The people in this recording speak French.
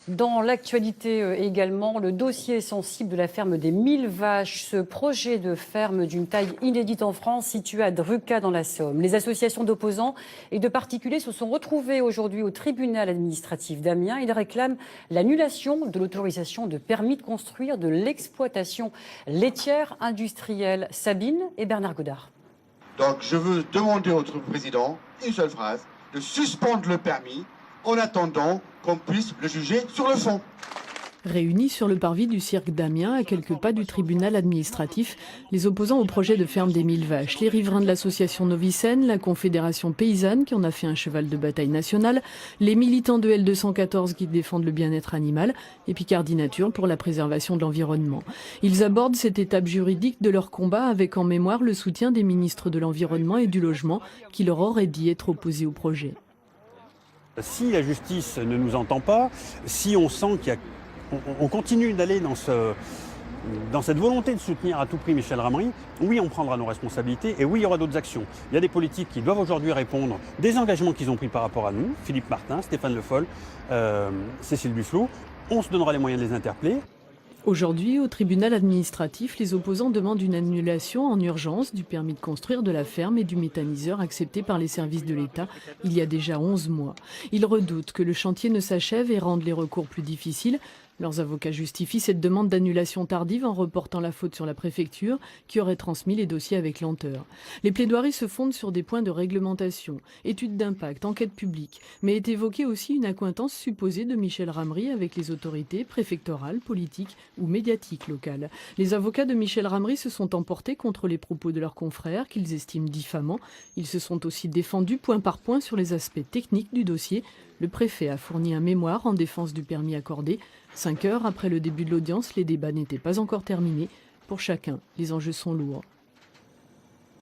Dans l'actualité également, le dossier sensible de la ferme des 1000 vaches, ce projet de ferme d'une taille inédite en France situé à Druca dans la Somme. Les associations d'opposants et de particuliers se sont retrouvées aujourd'hui au tribunal administratif d'Amiens. Ils réclament l'annulation de l'autorisation de permis de construire de l'exploitation laitière industrielle. Sabine et Bernard Godard. Donc je veux demander au président, une seule phrase, de suspendre le permis en attendant qu'on puisse le juger sur le fond. Réunis sur le parvis du cirque d'Amiens, à quelques pas du tribunal administratif, les opposants au projet de ferme des 1000 vaches, les riverains de l'association Novicène, la Confédération paysanne qui en a fait un cheval de bataille national, les militants de L214 qui défendent le bien-être animal et Picardie Nature pour la préservation de l'environnement. Ils abordent cette étape juridique de leur combat avec en mémoire le soutien des ministres de l'Environnement et du Logement qui leur auraient dit être opposés au projet. Si la justice ne nous entend pas, si on sent qu'on continue d'aller dans cette volonté de soutenir à tout prix Michel Ramry, oui, on prendra nos responsabilités et oui, il y aura d'autres actions. Il y a des politiques qui doivent aujourd'hui répondre des engagements qu'ils ont pris par rapport à nous, Philippe Martin, Stéphane Le Foll, Cécile Duflot. On se donnera les moyens de les interpeller. Aujourd'hui, au tribunal administratif, les opposants demandent une annulation en urgence du permis de construire de la ferme et du méthaniseur accepté par les services de l'État il y a déjà 11 mois. Ils redoutent que le chantier ne s'achève et rendent les recours plus difficiles. Leurs avocats justifient cette demande d'annulation tardive en reportant la faute sur la préfecture qui aurait transmis les dossiers avec lenteur. Les plaidoiries se fondent sur des points de réglementation, études d'impact, enquête publique, mais est évoquée aussi une accointance supposée de Michel Ramry avec les autorités préfectorales, politiques ou médiatiques locales. Les avocats de Michel Ramry se sont emportés contre les propos de leurs confrères qu'ils estiment diffamants. Ils se sont aussi défendus point par point sur les aspects techniques du dossier. Le préfet a fourni un mémoire en défense du permis accordé. 5 heures après le début de l'audience, les débats n'étaient pas encore terminés. Pour chacun, les enjeux sont lourds.